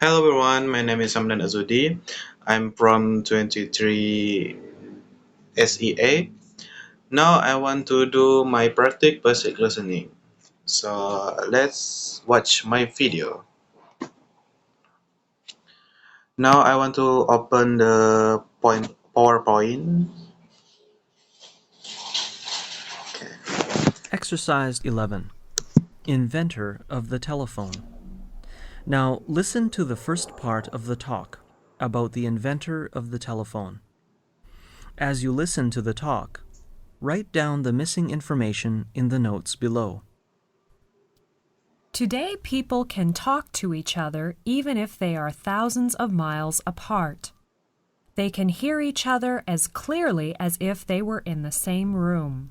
Hello everyone, my name is Hamdan Azzuhdi. I'm from 23 SEA. Now I want to do my practice basic listening. So let's watch my video. Now I want to open the PowerPoint. Okay. Exercise 11. Inventor of the telephone. Now listen to the first part of the talk about the inventor of the telephone. As you listen to the talk, write down the missing information in the notes below. Today, people can talk to each other even if they are thousands of miles apart. They can hear each other as clearly as if they were in the same room.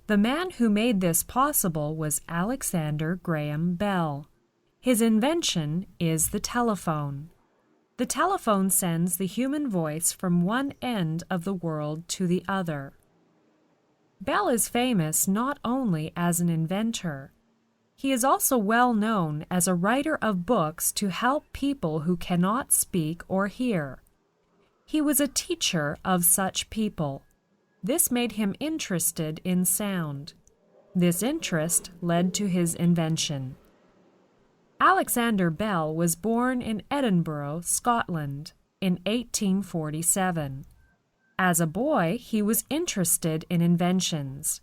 The man who made this possible was Alexander Graham Bell. His invention is the telephone. The telephone sends the human voice from one end of the world to the other. Bell is famous not only as an inventor. He is also well known as a writer of books to help people who cannot speak or hear. He was a teacher of such people. This made him interested in sound. This interest led to his invention. Alexander Bell was born in Edinburgh, Scotland, in 1847. As a boy, he was interested in inventions.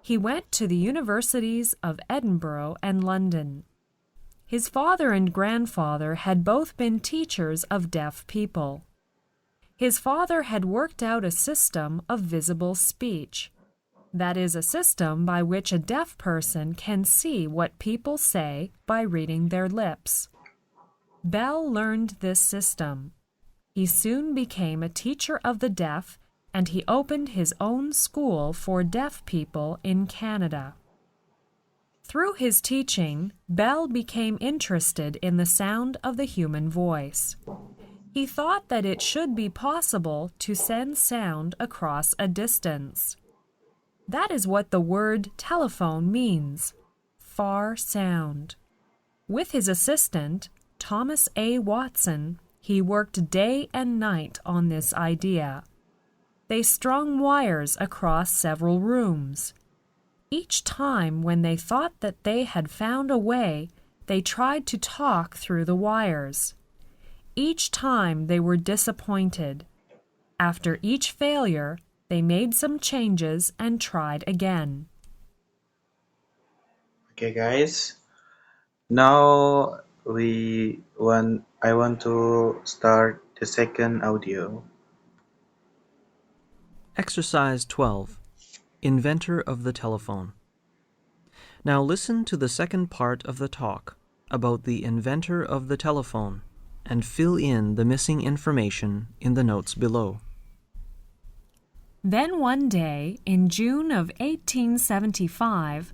He went to the universities of Edinburgh and London. His father and grandfather had both been teachers of deaf people. His father had worked out a system of visible speech. That is a system by which a deaf person can see what people say by reading their lips. Bell learned this system. He soon became a teacher of the deaf, and he opened his own school for deaf people in Canada. Through his teaching, Bell became interested in the sound of the human voice. He thought that it should be possible to send sound across a distance. That is what the word telephone means, far sound. With his assistant, Thomas A. Watson, he worked day and night on this idea. They strung wires across several rooms. Each time when they thought that they had found a way, they tried to talk through the wires. Each time they were disappointed. After each failure, they made some changes and tried again. Okay guys. Now I want to start the second audio. Exercise 12. Inventor of the telephone. Now listen to the second part of the talk about the inventor of the telephone and fill in the missing information in the notes below. Then one day, in June of 1875,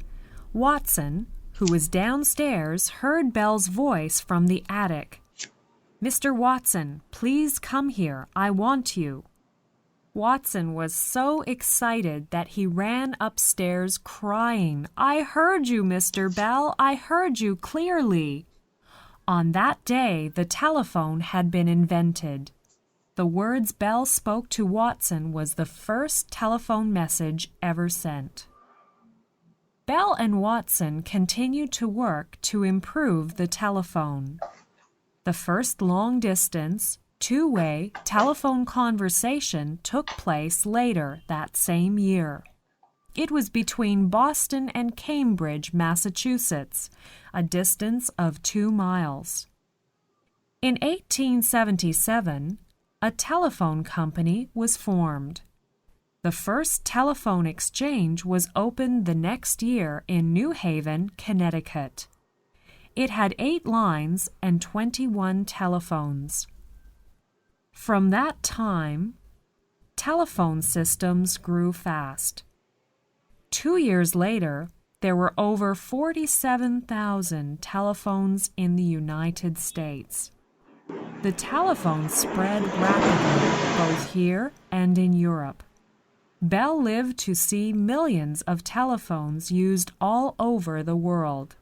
Watson, who was downstairs, heard Bell's voice from the attic. "Mr. Watson, please come here. I want you." Watson was so excited that he ran upstairs crying, "I heard you, Mr. Bell. I heard you clearly." On that day, the telephone had been invented. The words Bell spoke to Watson was the first telephone message ever sent. Bell and Watson continued to work to improve the telephone. The first long-distance, two-way telephone conversation took place later that same year. It was between Boston and Cambridge, Massachusetts, a distance of 2 miles. In 1877, a telephone company was formed. The first telephone exchange was opened the next year in New Haven, Connecticut. It had 8 lines and 21 telephones. From that time, telephone systems grew fast. 2 years later, there were over 47,000 telephones in the United States. The telephone spread rapidly both here and in Europe. Bell lived to see millions of telephones used all over the world.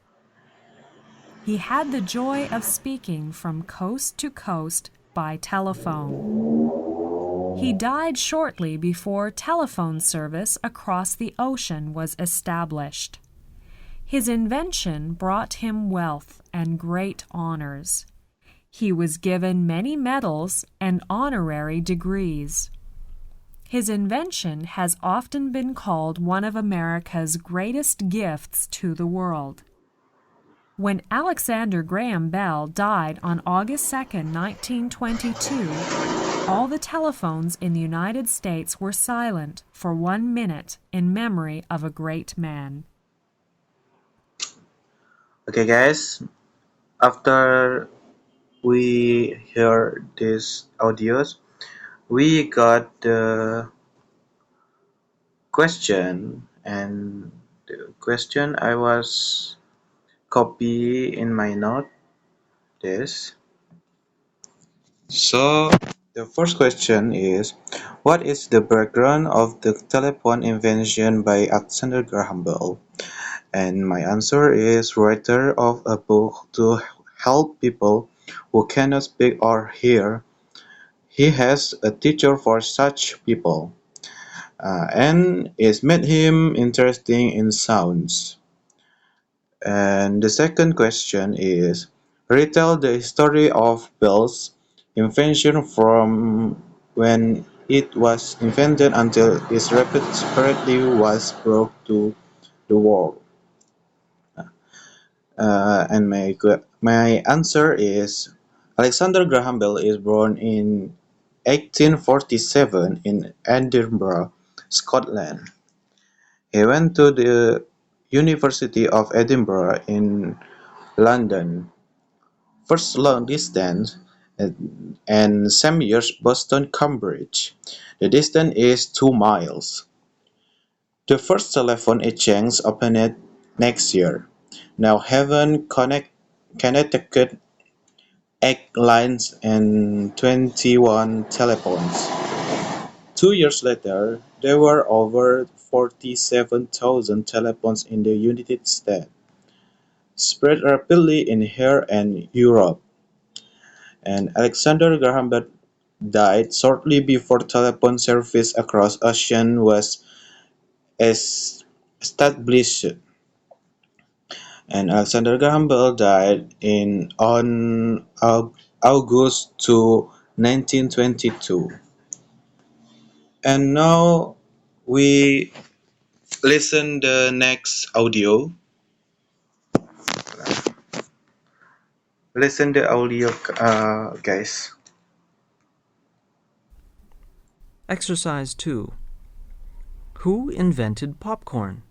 He had the joy of speaking from coast to coast by telephone. He died shortly before telephone service across the ocean was established. His invention brought him wealth and great honors. He was given many medals and honorary degrees. His invention has often been called one of America's greatest gifts to the world. When Alexander Graham Bell died on August 2, 1922, all the telephones in the United States were silent for 1 minute in memory of a great man. Okay, guys, after we hear these audios, we got the question, and the question I was copy in my note this. So the first question is, what is the background of the telephone invention by Alexander Graham Bell? And my answer is writer of a book to help people who cannot speak or hear. He has a teacher for such people, and it made him interesting in sounds. And the second question is, retell the history of Bell's invention from when it was invented until it rapidly was brought to the world. And my answer is Alexander Graham Bell is born in 1847 in Edinburgh, Scotland. He went to the University of Edinburgh in London, first long distance, and same years Boston Cambridge. The distance is 2 miles. The first telephone exchange opened next year. Now Haven, Connecticut, 8 lines and 21 telephones. 2 years later, there were over 47,000 telephones in the United States, spread rapidly in here and Europe. And Alexander Graham Bell died shortly before telephone service across ocean was established. And Alexander Graham Bell died in on August 2, 1922. And now we listen the next audio. Listen the audio, guys. Exercise 2. Who invented popcorn?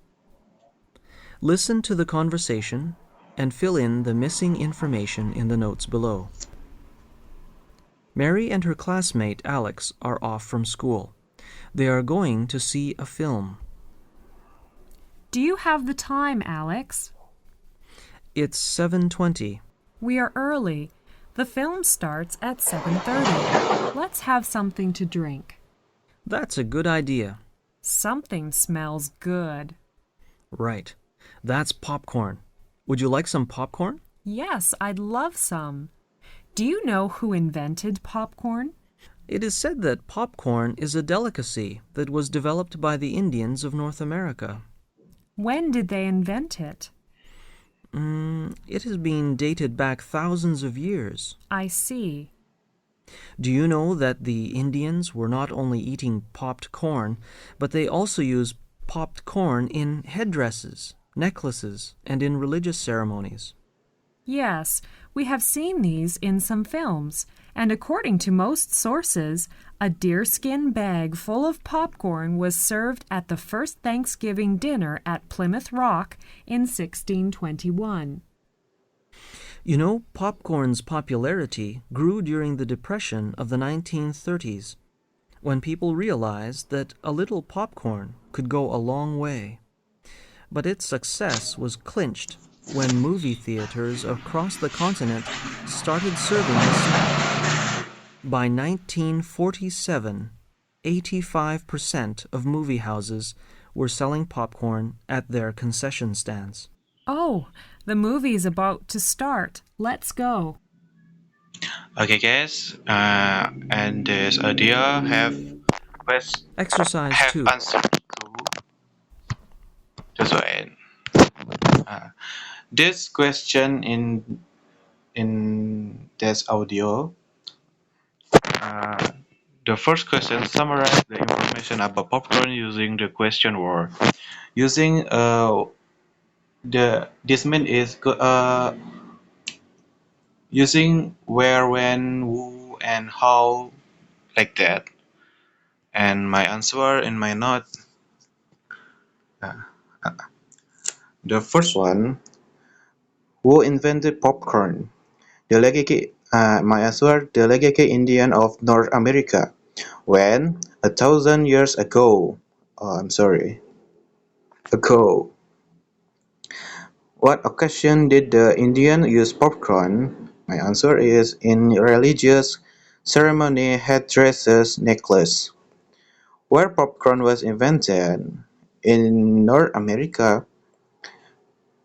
Listen to the conversation and fill in the missing information in the notes below. Mary and her classmate Alex are off from school. They are going to see a film. Do you have the time, Alex? It's 7:20. We are early. The film starts at 7:30. Let's have something to drink. That's a good idea. Something smells good. Right. That's popcorn. Would you like some popcorn? Yes, I'd love some. Do you know who invented popcorn? It is said that popcorn is a delicacy that was developed by the Indians of North America. When did they invent it? It has been dated back thousands of years. I see. Do you know that the Indians were not only eating popped corn, but they also used popped corn in headdresses, necklaces, and in religious ceremonies? Yes, we have seen these in some films, and according to most sources, a deerskin bag full of popcorn was served at the first Thanksgiving dinner at Plymouth Rock in 1621. You know, popcorn's popularity grew during the Depression of the 1930s, when people realized that a little popcorn could go a long way. But its success was clinched when movie theaters across the continent started serving the snack. By 1947, 85% of movie houses were selling popcorn at their concession stands. Oh, the movie's about to start. Let's go. Okay, guys, and this audio quest Exercise have 2. answered to just wait. Uh, this question in this audio, uh, the first question summarize the information about popcorn using the question word. Using the this mean is using where, when, who, and how, like that. And my answer in my note, uh, the first one, who invented popcorn? The Legacy, my answer, the Legacy Indian of North America. When? 1,000 years ago. Oh, I'm sorry. Ago. What occasion did the Indian use popcorn? My answer is in religious ceremony headdresses necklace. Where popcorn was invented? In North America.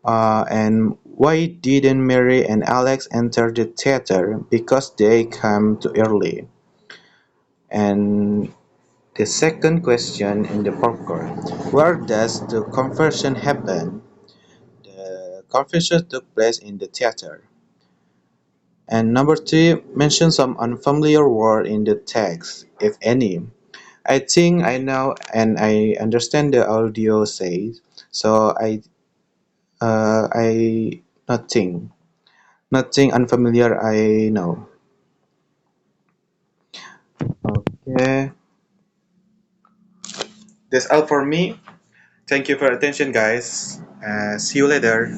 And why didn't Mary and Alex enter the theater? Because they came too early. And the second question in the popcorn, where does the conversion happen? The conversion took place in the theater. And number three, mention some unfamiliar word in the text, if any. I think I know and I understand the audio says, so I nothing unfamiliar I know. Okay, that's all for me. Thank you for attention, guys. See you later.